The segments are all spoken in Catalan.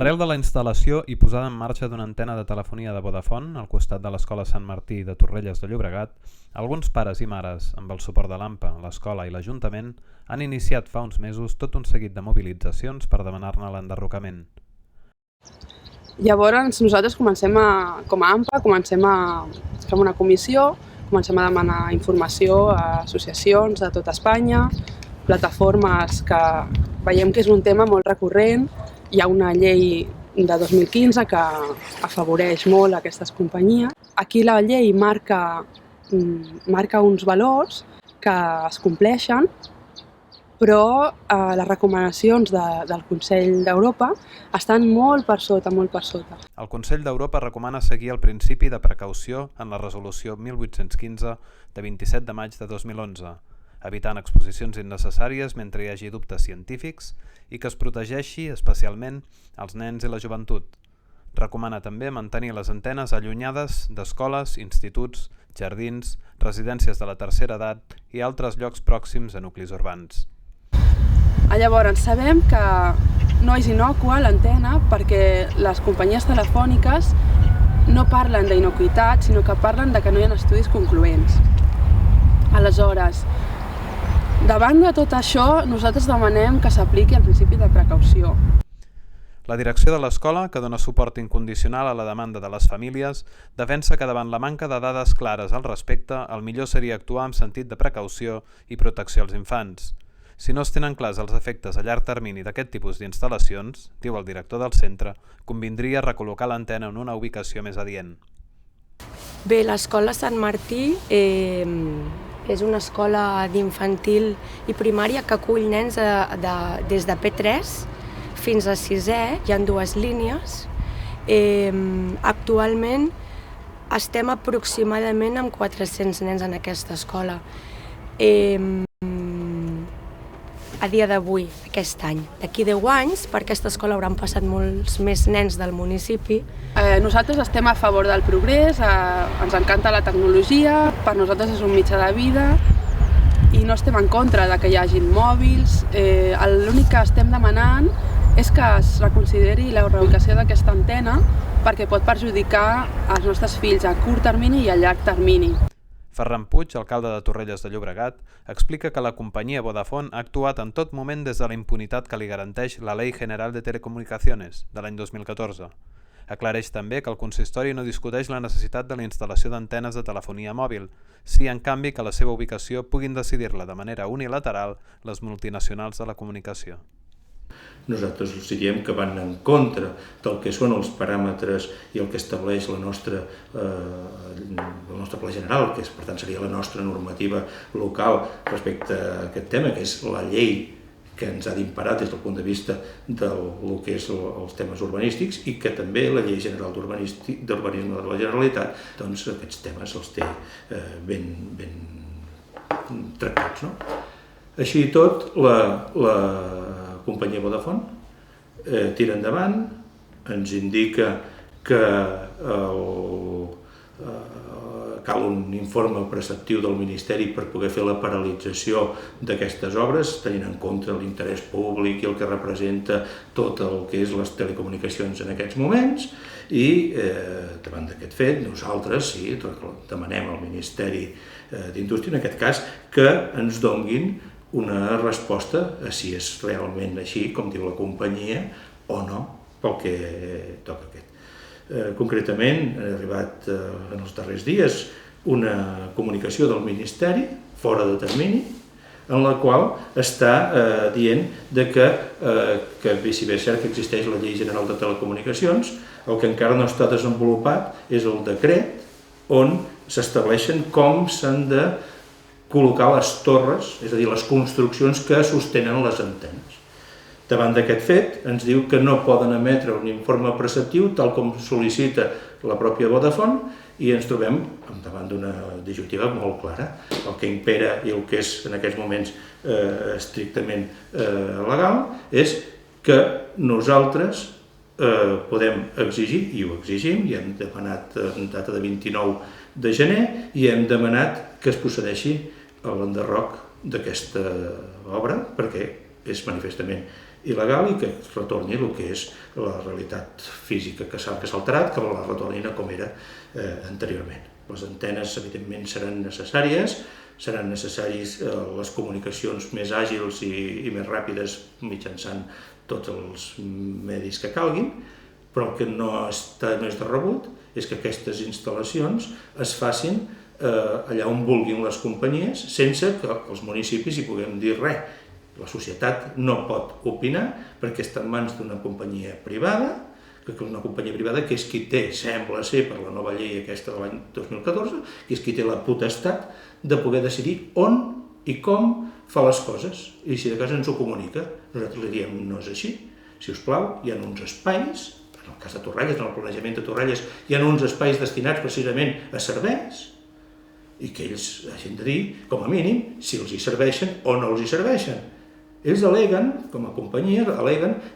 Arrel de la instal·lació i posada en marxa d'una antena de telefonia de Vodafone al costat de l'Escola Sant Martí de Torrelles de Llobregat, alguns pares i mares, amb el suport de l'AMPA, l'escola i l'Ajuntament, han iniciat fa uns mesos tot un seguit de mobilitzacions per demanar-ne l'enderrocament. Llavors nosaltres com a AMPA, fem una comissió, comencem a demanar informació a associacions de tot Espanya, plataformes que veiem que és un tema molt recurrent. Hi ha una llei de 2015 que afavoreix molt aquestes companyies. Aquí la llei marca uns valors que es compleixen, però les recomanacions del Consell d'Europa estan molt per sota. El Consell d'Europa recomana seguir el principi de precaució en la resolució 1815 de 27 de maig de 2011, evitant exposicions innecessàries mentre hi hagi dubtes científics i que es protegeixi especialment els nens i la joventut. Recomana també mantenir les antenes allunyades d'escoles, instituts, jardins, residències de la tercera edat i altres llocs pròxims a nuclis urbans. Llavors sabem que no és innocua l'antena perquè les companyies telefòniques no parlen d'inocuïtat, sinó que parlen de que no hi ha estudis concloents. Aleshores, davant de tot això, nosaltres demanem que s'apliqui el principi de precaució. La direcció de l'escola, que dona suport incondicional a la demanda de les famílies, defensa que davant la manca de dades clares al respecte, el millor seria actuar amb sentit de precaució i protecció als infants. Si no es tenen clars els efectes a llarg termini d'aquest tipus d'instal·lacions, diu el director del centre, convindria recol·locar l'antena en una ubicació més adient. Bé, l'escola Sant Martí és una escola d'infantil i primària que acull nens des de P3 fins a 6è, hi ha 2 línies. Actualment estem aproximadament amb 400 nens en aquesta escola. A dia d'avui, aquest any. D'aquí 10 anys, per aquesta escola hauran passat molts més nens del municipi. Nosaltres estem a favor del progrés, ens encanta la tecnologia, per nosaltres és un mitjà de vida i no estem en contra de que hi hagin mòbils. L'únic que estem demanant és que es reconsideri la reubicació d'aquesta antena perquè pot perjudicar els nostres fills a curt termini i a llarg termini. Ferran Puig, alcalde de Torrelles de Llobregat, explica que la companyia Vodafone ha actuat en tot moment des de la impunitat que li garanteix la Ley General de Telecomunicaciones de l'any 2014. Aclareix també que el consistori no discuteix la necessitat de la instal·lació d'antenes de telefonia mòbil, sí, en canvi, que la seva ubicació puguin decidir-la de manera unilateral les multinacionals de la comunicació. Nosaltres els diem que van en contra del que són els paràmetres i el que estableix el nostre pla general, que per tant seria la nostra normativa local respecte a aquest tema, que és la llei que ens ha d'imperar des del punt de vista del que és els temes urbanístics i que també la Llei General d'Urbanisme de la Generalitat, doncs aquests temes els té ben tractats. Així i tot, la companyia Vodafone tira endavant, ens indica que cal un informe preceptiu del Ministeri per poder fer la paralització d'aquestes obres, tenint en compte l'interès públic i el que representa tot el que és les telecomunicacions en aquests moments, i davant d'aquest fet nosaltres sí, demanem al Ministeri d'Indústria, en aquest cas, que ens donguin una resposta a si és realment així, com diu la companyia, o no, pel que toca aquest. Concretament, ha arribat en els darrers dies una comunicació del Ministeri, fora de termini, en la qual està dient que bé, si bé és cert que existeix la Llei General de Telecomunicacions, el que encara no està desenvolupat és el decret on s'estableixen com s'han de col·locar les torres, és a dir, les construccions que sostenen les antenes. Davant d'aquest fet, ens diu que no poden emetre un informe preceptiu, tal com sol·licita la pròpia Vodafone, i ens trobem davant d'una disjuntiva molt clara. El que impera i el que és en aquests moments estrictament legal és que nosaltres podem exigir, i ho exigim, i hem demanat en data de 29 de gener, i hem demanat que es procedeixi a l'enderroc d'aquesta obra, perquè és manifestament il·legal i que es retorni el que és la realitat física que s'ha alterat, que la retornin a com era anteriorment. Les antenes, evidentment, seran necessàries les comunicacions més àgils i més ràpides mitjançant tots els medis que calguin, però el que no és de rebut és que aquestes instal·lacions es facin allà on vulguin les companyies sense que els municipis hi puguem dir res. La societat no pot opinar perquè està en mans d'una companyia privada, que és qui té, sembla ser per la nova llei aquesta de l'any 2014, que és qui té la potestat de poder decidir on i com fa les coses, i si de cas ens ho comunica. Nosaltres li diem no és així. Si us plau, hi ha uns espais, en el cas de Torrelles, en el planejament de Torrelles, hi ha uns espais destinats precisament a serveis, i que ells hagin de dir, com a mínim, si els hi serveixen o no els hi serveixen. Ells aleguen, com a companyia,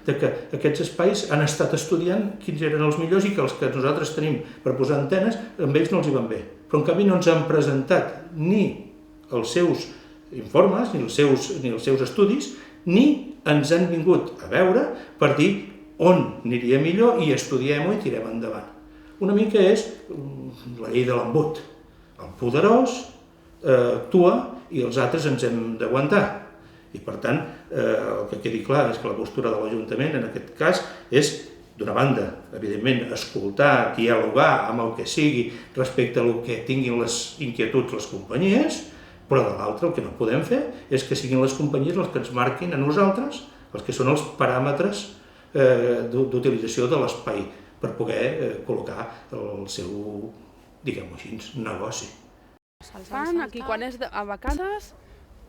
que aquests espais han estat estudiant quins eren els millors i que els que nosaltres tenim per posar antenes, amb ells no els hi van bé. Però en canvi no ens han presentat ni els seus informes, ni els seus estudis, ni ens han vingut a veure per dir on aniria millor i estudiem-ho i tirem endavant. Una mica és la llei de l'embut. El poderós actua i els altres ens hem d'aguantar. I per tant, el que quedi clar és que la postura de l'Ajuntament en aquest cas és, d'una banda, evidentment, escoltar, dialogar amb el que sigui respecte a el que tinguin les inquietuds les companyies, però de l'altra el que no podem fer és que siguin les companyies les que ens marquin a nosaltres els que són els paràmetres d'utilització de l'espai per poder col·locar el seu, diguem-ho així, negoci. Fan aquí quan és a vacances,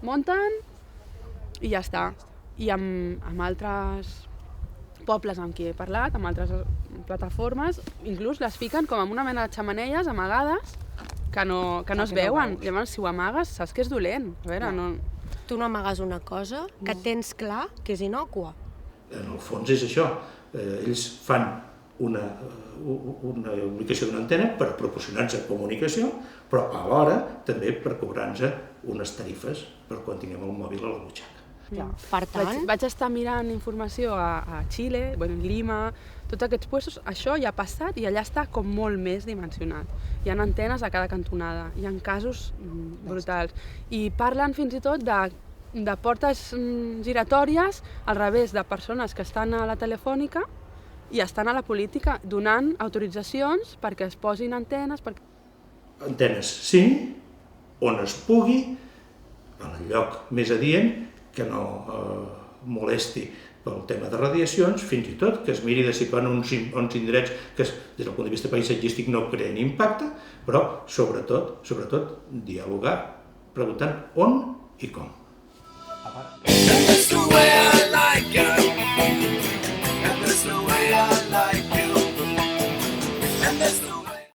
munten i ja està. I amb altres pobles amb qui he parlat, amb altres plataformes, inclús les fiquen com en una mena de xemeneies amagades que no es veuen. Llavors, si ho amagues, saps que és dolent. A veure, no... Tu no amagues una cosa que tens clar que és innòcua. En el fons és això. Ells fan una ubicació d'una antena per proporcionar-nos comunicació, però alhora també per cobrar-nos unes tarifes per quan tinguem el mòbil a la butxaca. Per tant... Vaig estar mirant informació a Xile, en Lima, tots aquests puestos, això ja ha passat i allà està com molt més dimensionat. Hi ha antenes a cada cantonada, hi ha casos brutals. I parlen fins i tot de portes giratòries al revés, de persones que estan a la telefònica i estan a la política donant autoritzacions perquè es posin antenes. Antenes sí, on es pugui, en el lloc més adient, que no molesti pel tema de radiacions, fins i tot que es miri de situar en uns indrets que des del punt de vista paisatgístic no creen impacte, però sobretot dialogar preguntant on i com.